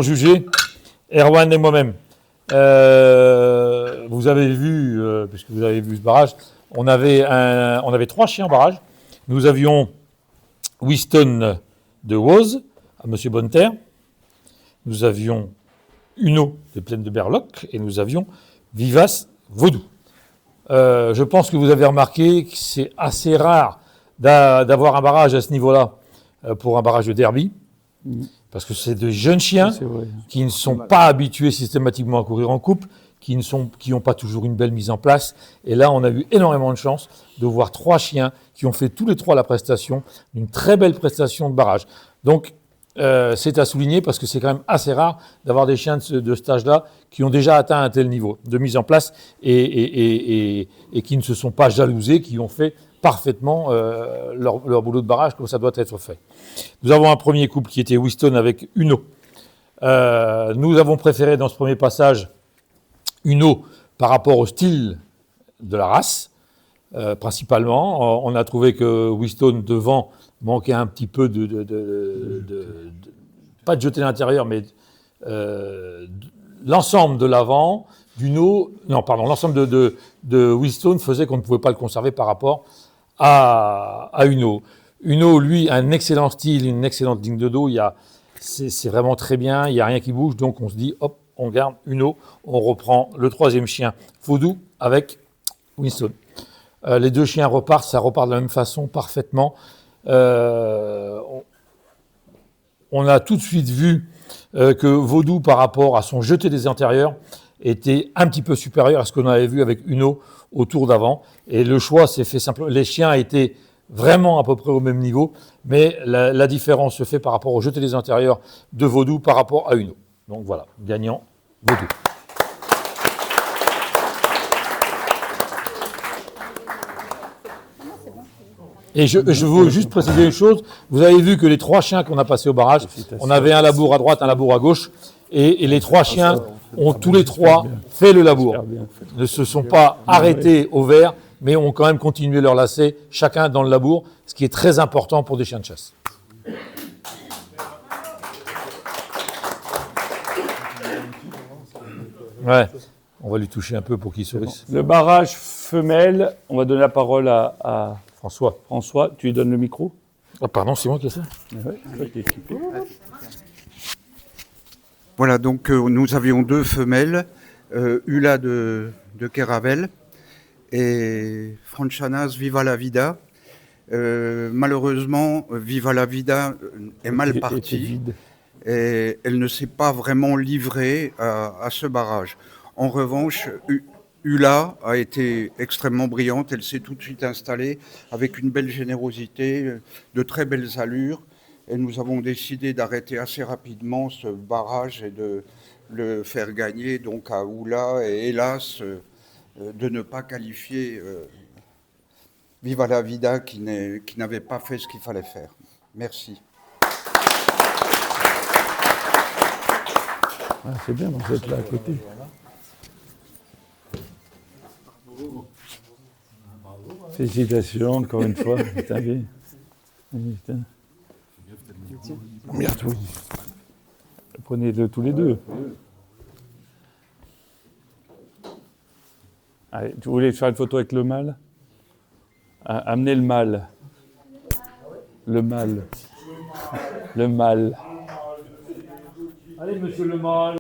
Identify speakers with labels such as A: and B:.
A: Jugé, Erwan et moi-même. Vous avez vu, puisque vous avez vu ce barrage, on avait 3 chiens en barrage. Nous avions Winston de Woz, à M. Bonneterre. Nous avions Uno de Plaine de Berloc et nous avions Vivace Vaudou. Je pense que vous avez remarqué que c'est assez rare d'avoir un barrage à ce niveau-là pour un barrage de derby. Parce que c'est de jeunes chiens qui ne sont pas habitués systématiquement à courir en couple, qui n'ont pas toujours une belle mise en place. Et là, on a eu énormément de chance de voir 3 chiens qui ont fait tous les 3 la prestation, une très belle prestation de barrage. Donc, c'est à souligner parce que c'est quand même assez rare d'avoir des chiens de cet âge-là qui ont déjà atteint un tel niveau de mise en place et qui ne se sont pas jalousés, qui ont fait parfaitement leur boulot de barrage comme ça doit être fait. Nous avons un premier couple qui était Winston avec Uno. Nous avons préféré dans ce premier passage Uno par rapport au style de la race, principalement. On a trouvé que Winston devant manquait un petit peu pas de jeter l'intérieur, mais l'ensemble de l'avant, l'ensemble de Winston faisait qu'on ne pouvait pas le conserver par rapport à Uno. Uno, lui, a un excellent style, une excellente ligne de dos. C'est vraiment très bien, il n'y a rien qui bouge, donc on se dit, hop, on garde Uno, on reprend le 3e chien, Vaudou, avec Winston. Les 2 chiens repartent, ça repart de la même façon, parfaitement. On a tout de suite vu que Vaudou, par rapport à son jeté des antérieurs, était un petit peu supérieur à ce qu'on avait vu avec Uno au tour d'avant. Et le choix s'est fait simplement. Les chiens étaient vraiment à peu près au même niveau, mais la différence se fait par rapport au jeté des antérieurs de Vaudou par rapport à Uno. Donc voilà, gagnant Vaudou. Et je veux juste préciser une chose. Vous avez vu que les 3 chiens qu'on a passés au barrage, on avait un labour à droite, un labour à gauche, et les 3 chiens ont tous les 3 fait le labour. Ne se sont pas arrêtés au vert, mais ont quand même continué leur lacet, chacun dans le labour, ce qui est très important pour des chiens de chasse. Ouais, on va lui toucher un peu pour qu'il sourisse.
B: Le barrage femelle, on va donner la parole à
A: François.
B: François, tu lui donnes le micro.
A: Ah pardon, c'est moi qui ai ça.
C: Voilà, donc nous avions 2 femelles, Ula de Keravel et Franchanas Viva la Vida. Malheureusement, Viva la Vida est mal partie et elle ne s'est pas vraiment livrée à ce barrage. En revanche, Ula a été extrêmement brillante, elle s'est tout de suite installée avec une belle générosité, de très belles allures. Et nous avons décidé d'arrêter assez rapidement ce barrage et de le faire gagner donc à Ula et hélas de ne pas qualifier Viva la Vida qui n'avait pas fait ce qu'il fallait faire. Merci.
B: Ah, c'est bien, vous êtes là à côté. Félicitations encore une fois. Putain, bien. Putain. Merde, oui. Prenez-le tous les 2. Allez, tu voulais faire une photo avec le mâle ? Amenez le mâle. Le mâle. Le mâle.
A: Allez, monsieur le mâle.